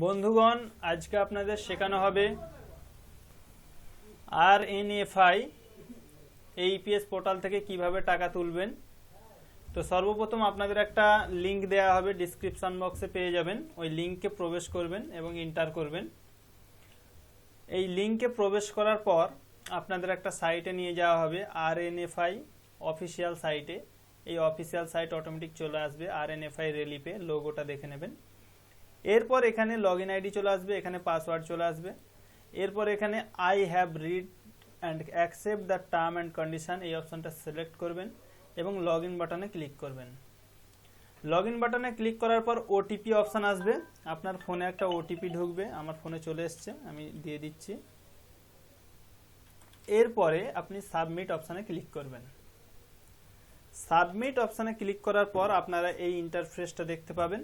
বন্ধুগণ, আজকে আপনাদের শেখানো হবে আরএনএফআই এইপিএস পোর্টাল থেকে কিভাবে টাকা তুলবেন। তো সর্বপ্রথম আপনাদের একটা লিংক দেওয়া হবে, ডিসক্রিপশন বক্সে পেয়ে যাবেন। ওই লিংকে প্রবেশ করবেন এবং এন্টার করবেন। এই লিংকে প্রবেশ করার পর আপনাদের একটা সাইটে নিয়ে যাওয়া হবে, আরএনএফআই অফিসিয়াল সাইটে। এই অফিসিয়াল সাইট অটোমেটিক চলে আসবে, আরএনএফআই রেলিপে লোগোটা দেখে নেবেন। এরপর এখানে লগইন আইডি চলে আসবে, এখানে পাসওয়ার্ড চলে আসবে। এরপর এখানে I have read and accept the term and condition এই অপশনটা সিলেক্ট করবেন এবং লগইন বাটনে ক্লিক করবেন। লগইন বাটনে ক্লিক করার পর ওটিপি অপশন আসবে, আপনার ফোনে একটা ওটিপি ঢুকবে। আমার ফোনে চলে এসছে, আমি দিয়ে দিচ্ছি। এরপরে আপনি সাবমিট অপশনে ক্লিক করবেন। সাবমিট অপশনে ক্লিক করার পর আপনারা এই ইন্টারফেসটা দেখতে পাবেন।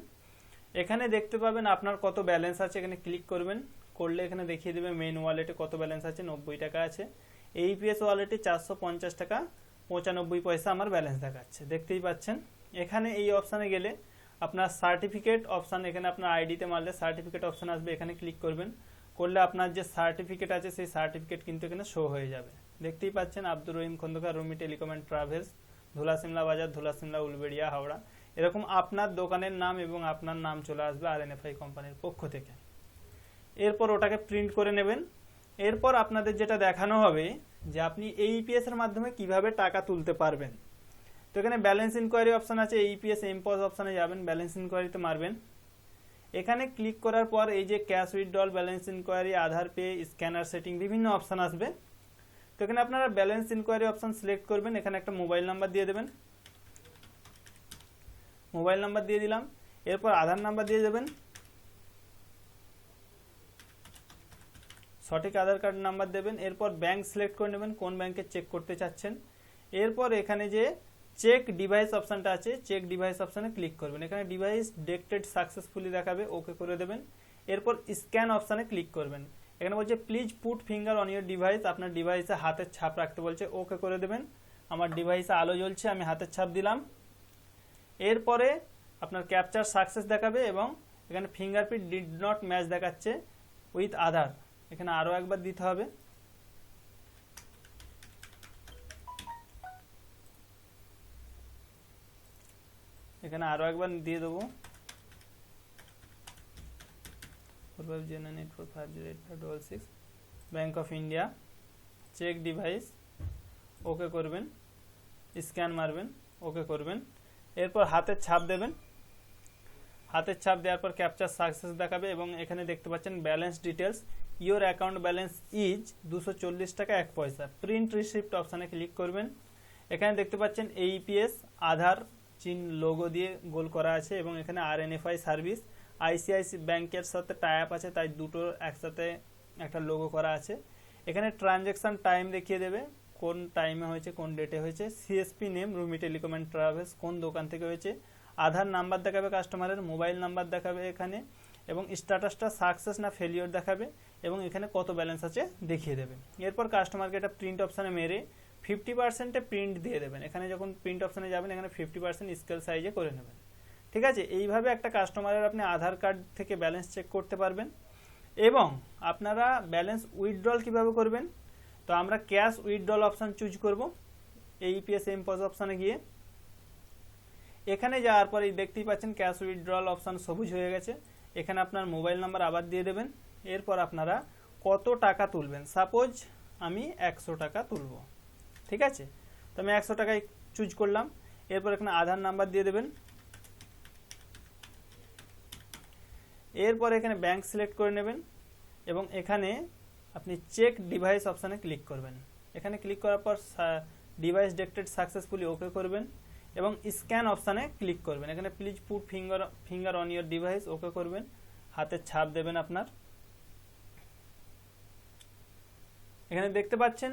এখানে দেখতে পাবেন আপনার কত ব্যালেন্স আছে, এখানে ক্লিক করবেন। করলে এখানে দেখিয়ে দেবে মেন ওয়ালেটে কত ব্যালেন্স আছে, 90 টাকা আছে। এইপিএস ওয়ালেটে 450 টাকা 95 পয়সা আমার ব্যালেন্স দেখাচ্ছে, দেখতেই পাচ্ছেন। এখানে এই অপশানে গেলে আপনার সার্টিফিকেট অপশান, এখানে আপনার আইডিতে মারলে সার্টিফিকেট অপশান আসবে, এখানে ক্লিক করবেন। করলে আপনার যে সার্টিফিকেট আছে সেই সার্টিফিকেট কিন্তু এখানে শো হয়ে যাবে। দেখতেই পাচ্ছেন, Abdur Rahim Khandakar, Rumi telecom and travels, Dhula Simla বাজার, ধুলা সিমলা উলবেড়িয়া, হাওড়া। এরকম আপনার দোকানের নাম এবং আপনার নাম চলে আসবে আরএনএফআই কোম্পানির পক্ষ থেকে। এরপর ওটাকে প্রিন্ট করে নেবেন। এরপর আপনাদের যেটা দেখানো হবে যে আপনি এইপিএস এর মাধ্যমে কিভাবে টাকা তুলতে পারবেন। তো এখানে ব্যালেন্স ইনকোয়ারি অপশন আছে, এইপিএস এমপজ অপশনে যাবেন, ব্যালেন্স ইনকোয়ারিতে মারবেন। এখানে ক্লিক করার পর এই যে ক্যাশ উইথড্রল, ব্যালেন্স ইনকোয়ারি, আধার পে, স্ক্যানার সেটিং বিভিন্ন অপশন আসবে। তো এখানে আপনারা ব্যালেন্স ইনকোয়ারি অপশন সিলেক্ট করবেন। এখানে একটা মোবাইল নাম্বার দিয়ে দেবেন, মোবাইল নাম্বার দিয়ে দিলাম। এরপর আধার নাম্বার দিয়ে দেবেন, সঠিক আধার কার্ড নাম্বার দেবেন। এরপর ব্যাংক সিলেক্ট করে নেবেন, কোন ব্যাংকে চেক করতে চাচ্ছেন। এরপর এখানে যে চেক ডিভাইস অপশনটা আছে, চেক ডিভাইস অপশনে ক্লিক করবেন। এখানে ডিভাইস ডিটেক্টেড সাকসেসফুলি দেখাবে, ওকে করে দেবেন। এরপর স্ক্যান অপশনে ক্লিক করবেন। এখানে বলছে please put finger on your device, আপনার ডিভাইসে হাতের ছাপ রাখতে বলছে, ওকে করে দেবেন। আমার ডিভাইসে আলো জ্বলছে, আমি হাতের ছাপ দিলাম। এরপরে আপনার ক্যাপচার সাকসেস দেখাবে এবং এখানে ফিঙ্গারপ্রিন্ট ডিড নট ম্যাচ দেখাচ্ছে উইথ আধার, এখানে আরও একবার দিতে হবে। এখানে আরও একবার দিয়ে দেবো, 450984508566, bank of India. Check device, okay করবেন। স্ক্যান মারবেন, ওকে করবেন। এরপর হাতের ছাপ দেবেন। হাতের ছাপ দেওয়ার পর ক্যাপচার সাকসেস দেখাবে এবং এখানে দেখতে পাচ্ছেন balance details, your account balance is 240 টাকা 1 পয়সা। প্রিন্ট রিসিপ্ট অপশানে ক্লিক করবেন। এখানে দেখতে পাচ্ছেন এইপিএস আধার চিহ্ন লোগো দিয়ে গোল করা আছে এবং এখানে আরএনএফআই সার্ভিস, আইসিআইসি ব্যাংকের সাথে টাই আপ আছে, তাই দুটো একসাথে একটা লোগো করা আছে। এখানে ট্রানজ্যাকশন টাইম দেখিয়ে দেবে, কোন টাইমে হয়েছে, কোন ডেটে হয়েছে। CSP name Rumi telecom and travels, কোন দোকান থেকে হয়েছে। আধার নাম্বার দেখাবে কাস্টমারের, মোবাইল নাম্বার দেখাবে এখানে, এবং স্ট্যাটাসটা সাকসেস না ফেলিওর দেখাবে এবং এখানে কত ব্যালেন্স আছে দেখিয়ে দেবে। এরপর কাস্টমারকে এটা প্রিন্ট অপশানে মেরে 50%-এ প্রিন্ট দিয়ে দেবেন। এখানে যখন প্রিন্ট অপশানে যাবেন এখানে 50% স্কেল সাইজে করে নেবেন। ঠিক আছে, এইভাবে একটা কাস্টমারের আপনি আধার কার্ড থেকে ব্যালেন্স চেক করতে পারবেন। এবং আপনারা ব্যালেন্স উইথড্রল কিভাবে করবেন, তো আমরা ক্যাশ উইথড্রল অপশান চুজ করব। এইপিএস এমপজ অপশানে গিয়ে এখানে যাওয়ার পরে দেখতেই পাচ্ছেন ক্যাশ উইথড্রল অপশান সবুজ হয়ে গেছে। এখানে আপনার মোবাইল নাম্বার আবার দিয়ে দেবেন। এরপর আপনারা কত টাকা তুলবেন, সাপোজ আমি 100 টাকা তুলব। ঠিক আছে, তো আমি 100 টাকায় চুজ করলাম। এরপর এখানে আধার নাম্বার দিয়ে দেবেন। এরপর এখানে ব্যাংক সিলেক্ট করে নেবেন এবং এখানে আপনি চেক ডিভাইস অপশানে ক্লিক করবেন। এখানে ক্লিক করার পর ডিভাইস ডিটেক্টেড সাকসেসফুলি ওকে করবেন এবং স্ক্যান অপশানে ক্লিক করবেন। এখানে please put finger on your device, okay করবেন। হাতের ছাপ দেবেন আপনার। এখানে দেখতে পাচ্ছেন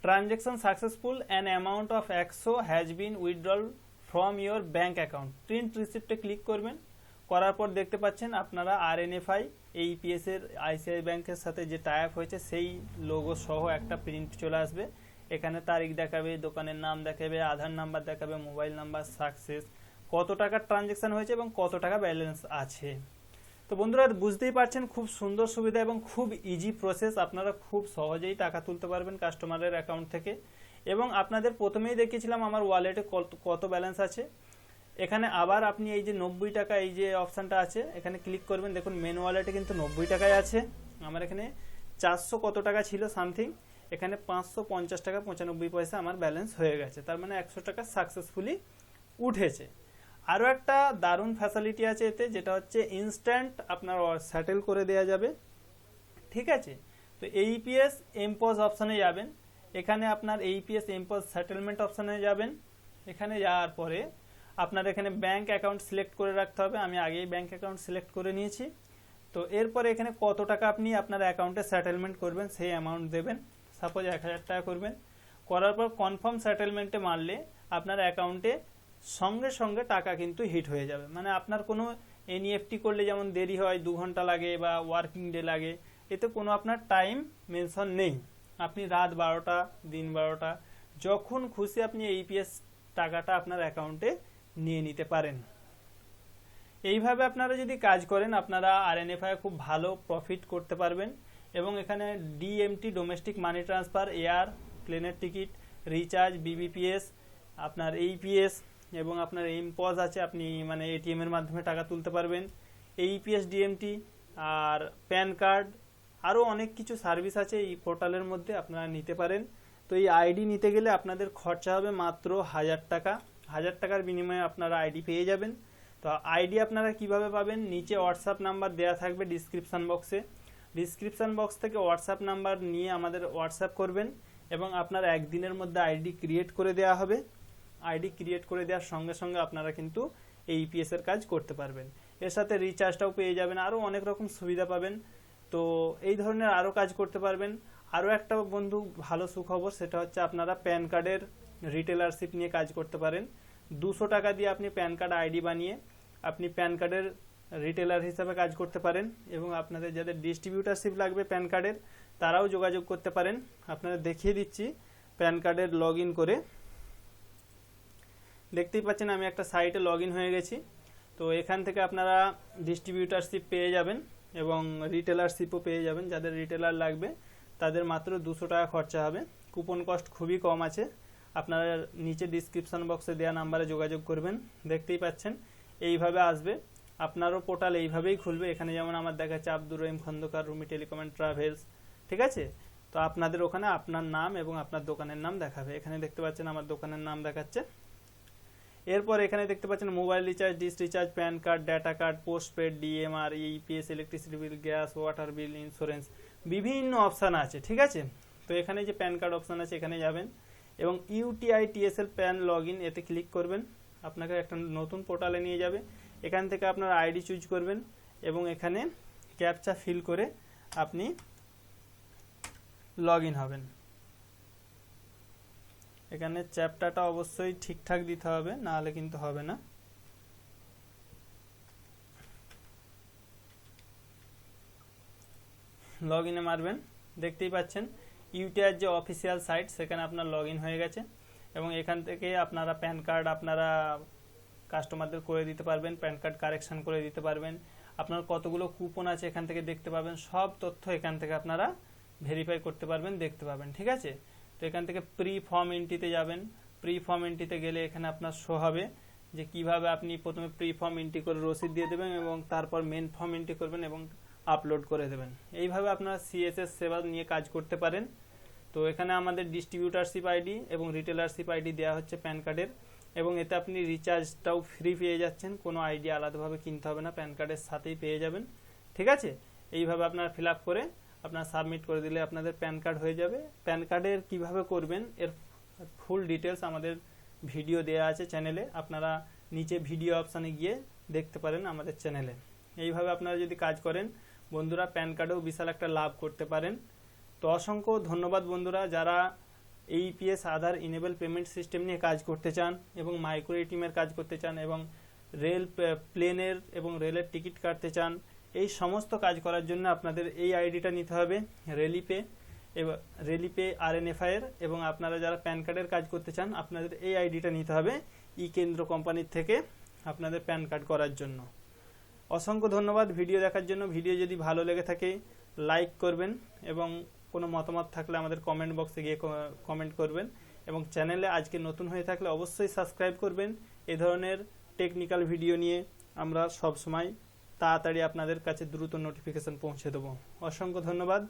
transaction successful, an amount of 100 has been withdrawal from your bank account. Print রিসিপ্টে ক্লিক করবেন। করার পর দেখতে পাচ্ছেন আপনারা আরএনএফআই এইপিএস এর আইসিআই ব্যাংকের সাথে যে টাই আপ হয়েছে সেই লোগো সহ একটা প্রিন্ট চলে আসবে। এখানে তারিখ দেখাবে, দোকানের নাম দেখাবে, আধার নাম্বার দেখাবে, মোবাইল নাম্বার, সাকসেস, কত টাকার ট্রানজ্যাকশন হয়েছে এবং কত টাকা ব্যালেন্স আছে। তো বন্ধুরা বুঝতেই পারছেন খুব সুন্দর সুবিধা এবং খুব ইজি প্রসেস, আপনারা খুব সহজেই টাকা তুলতে পারবেন কাস্টমারের অ্যাকাউন্ট থেকে। এবং আপনাদের প্রথমেই দেখিয়েছিলাম আমার ওয়ালেটে কত ব্যালেন্স আছে। এখানে আবার আপনি এই যে 90 টাকা এই যে অপশানটা আছে এখানে ক্লিক করবেন, দেখুন মেন ওয়ালেটে কিন্তু 90 টাকায় আছে। আমার এখানে 400 কত টাকা ছিল সামথিং, এখানে 550 টাকা 95 পয়সা আমার ব্যালেন্স হয়ে গেছে, তার মানে 100 টাকা সাকসেসফুলি উঠেছে। আরও একটা দারুণ ফ্যাসিলিটি আছে এতে, যেটা হচ্ছে ইনস্ট্যান্ট আপনার সেটেল করে দেওয়া যাবে, ঠিক আছে। তো এইপিএস এমপজ অপশানে যাবেন, এখানে আপনার এইপিএস এমপজ সেটেলমেন্ট অপশানে যাবেন। এখানে যাওয়ার পরে আপনার এখানে ব্যাংক অ্যাকাউন্ট সিলেক্ট করে রাখতে হবে, আমি আগেই ব্যাংক অ্যাকাউন্ট সিলেক্ট করে নিয়েছি। তো এরপরে এখানে কত টাকা আপনি আপনার অ্যাকাউন্টে সেটেলমেন্ট করবেন সেই অ্যামাউন্ট দেবেন, সাপোজ 1000 টাকা করবেন। করার পর কনফার্ম সেটেলমেন্টে মারলে আপনার অ্যাকাউন্টে সঙ্গে সঙ্গে টাকা কিন্তু হিট হয়ে যাবে। মানে আপনার কোনো এনইএফটি করলে যেমন দেরি হয় 2 ঘন্টা লাগে বা ওয়ার্কিং ডে লাগে, এতে কোনো আপনার টাইম মেনশন নেই। আপনি রাত 12টা দিন 12টা যখন খুশি আপনি এইপিএস টাকাটা আপনার অ্যাকাউন্টে নিয়ে নিতে পারেন। এইভাবে আপনারা যদি কাজ করেন আপনারা আরএনএফআই খুব ভালো প্রফিট করতে পারবেন। এবং এখানে DMT domestic money transfer, air, প্লেনের টিকিট, রিচার্জ, বিবিপিএস, আপনার এইপিএস এবং আপনার এমপজ আছে, আপনি মানে এটিএম এর মাধ্যমে টাকা তুলতে পারবেন, এইপিএস ডিএমটি আর প্যান কার্ড, আরও অনেক কিছু সার্ভিস আছে এই পোর্টালের মধ্যে আপনারা নিতে পারেন। তো এই আইডি নিতে গেলে আপনাদের খরচা হবে মাত্র 1000 টাকা। 1000 টাকার বিনিময়ে আপনারা আইডি পেয়ে যাবেন। তো আইডি আপনারা কিভাবে পাবেন, নিচে হোয়াটসঅ্যাপ নাম্বার দেওয়া থাকবে ডিসক্রিপশান বক্সে, ডিসক্রিপশান বক্স থেকে হোয়াটসঅ্যাপ নাম্বার নিয়ে আমাদের হোয়াটসঅ্যাপ করবেন এবং আপনার একদিনের মধ্যে আইডি ক্রিয়েট করে দেওয়া হবে। আইডি ক্রিয়েট করে দেওয়ার সঙ্গে সঙ্গে আপনারা কিন্তু এইপিএস এর কাজ করতে পারবেন। এর সাথে রিচার্জটাও পেয়ে যাবেন, আরও অনেক রকম সুবিধা পাবেন। তো এই ধরনের আরও কাজ করতে পারবেন। আরও একটা বন্ধু ভালো সুখবর, সেটা হচ্ছে আপনারা প্যান কার্ডের রিটেলারশিপ নিয়ে কাজ করতে পারেন। 200 টাকা দিয়ে আপনি প্যান কার্ড আইডি বানিয়ে আপনি প্যান কার্ডের রিটেলার হিসাবে কাজ করতে পারেন এবং আপনাদের যাদের ডিস্ট্রিবিউটারশিপ লাগবে প্যান কার্ডের তারাও যোগাযোগ করতে পারেন। আপনাদের দেখিয়ে দিচ্ছি প্যান কার্ডের লগ ইন করে, দেখতেই পাচ্ছেন আমি একটা সাইটে লগ ইন হয়ে গেছি। তো এখান থেকে আপনারা ডিস্ট্রিবিউটারশিপ পেয়ে যাবেন এবং রিটেলারশিপও পেয়ে যাবেন। যাদের রিটেলার লাগবে তাদের মাত্র 200 টাকা খরচা হবে, কুপন কস্ট খুবই কম আছে। আপনারা নিচে ডিসক্রিপশন বক্সে দেওয়া নাম্বারে যোগাযোগ করবেন। দেখতেই পাচ্ছেন এইভাবে আসবে, আপনারও পোর্টাল এইভাবেই খুলবে। এখানে যেমন আমার দেখাচ্ছে Abdur Rahim Khandakar, Rumi telecom and travels, ঠিক আছে। তো আপনাদের ওখানে আপনার নাম এবং আপনার দোকানের নাম দেখাবে। এখানে দেখতে পাচ্ছেন আমার দোকানের নাম দেখাচ্ছে। এরপর এখানে দেখতে পাচ্ছেন mobile recharge, dish recharge, pan card, data card, postpaid, DMR, EPS, electricity bill, gas, water বিল, ইন্স্যুরেন্স, বিভিন্ন অপশান আছে, ঠিক আছে। তো এখানে যে প্যান কার্ড অপশান আছে এখানে যাবেন এবং UTI TSL pan log in এতে ক্লিক করবেন, আপনাকে একটা নতুন পোর্টালে নিয়ে যাবে। এখান থেকে আপনার আইডি চুজ করবেন এবং এখানে ক্যাপচা ফিল করে আপনি লগ ইন হবেন। এখানে চ্যাপ্টারটা অবশ্যই ঠিকঠাক দিতে হবে, না হলে কিন্তু হবে না। লগ ইনে মারবেন, দেখতেই পাচ্ছেন ইউটিআইয়ের যে অফিসিয়াল সাইট সেখানে আপনার লগ ইন হয়ে গেছে এবং এখান থেকে আপনারা প্যান কার্ড আপনারা কাস্টমারদের করে দিতে পারবেন, প্যান কার্ড কারেকশন করে দিতে পারবেন, আপনার কতগুলো কুপন আছে এখান থেকে দেখতে পাবেন, সব তথ্য এখান থেকে আপনারা ভেরিফাই করতে পারবেন, দেখতে পাবেন, ঠিক আছে। তো এখান থেকে প্রি ফর্ম এন্ট্রিতে যাবেন, প্রি ফর্ম এন্ট্রিতে গেলে এখানে আপনার শো হবে যে কিভাবে আপনি প্রথমে প্রি ফর্ম এন্ট্রি করে রসিদ দিয়ে দেবেন এবং তারপর মেন ফর্ম এন্ট্রি করবেন এবং আপলোড করে দেবেন। এইভাবে আপনারা সিএসএস সেবা নিয়ে কাজ করতে পারেন। তো এখানে আমাদের ডিস্ট্রিবিউটারশিপ আইডি এবং রিটেলারশিপ আইডি দেওয়া হচ্ছে প্যান কার্ডের এবং এতে আপনি রিচার্জটাও ফ্রি পেয়ে যাচ্ছেন, কোনো আইডি আলাদাভাবে কিনতে হবে না, প্যান কার্ডের সাথেই পেয়ে যাবেন, ঠিক আছে। এইভাবে আপনারা ফিল আপ করে আপনারা সাবমিট করে দিলে আপনাদের প্যান কার্ড হয়ে যাবে। প্যান কার্ডের কিভাবে করবেন এর ফুল ডিটেলস আমাদের ভিডিও দেওয়া আছে চ্যানেলে, আপনারা নিচে ভিডিও অপশানে গিয়ে দেখতে পারেন আমাদের চ্যানেলে। এইভাবে আপনারা যদি কাজ করেন বন্ধুরা প্যান কার্ডেও বিশাল একটা লাভ করতে পারেন। তো অসংখ্য ধন্যবাদ বন্ধুরা যারা এইপিএস আধার ইনেবল পেমেন্ট সিস্টেম নিয়ে কাজ করতে চান এবং মাইক্রো এটিএমের কাজ করতে চান এবং রেল প্লেনের এবং রেলের টিকিট কাটতে চান। এই সমস্ত কাজ করার জন্য আপনাদের এই আইডিটা নিতে হবে রেলিপে আরএনএফআই এর, এবং আপনারা যারা প্যান কার্ডের কাজ করতে চান আপনাদের এই আইডিটা নিতে হবে ই কেন্দ্র কোম্পানির থেকে আপনাদের প্যান কার্ড করার জন্য। অসংখ্য ধন্যবাদ ভিডিও দেখার জন্য। ভিডিও যদি ভালো লেগে থাকে লাইক করবেন এবং কোনো মতামত থাকলে আমাদের কমেন্ট বক্সে গিয়ে কমেন্ট করবেন এবং চ্যানেলে আজকে নতুন হয়ে থাকলে অবশ্যই সাবস্ক্রাইব করবেন। এই ধরনের টেকনিক্যাল ভিডিও নিয়ে আমরা সব সময় তাড়াতাড়ি আপনাদের কাছে দ্রুত নোটিফিকেশন পৌঁছে দেব। অসংখ্য ধন্যবাদ।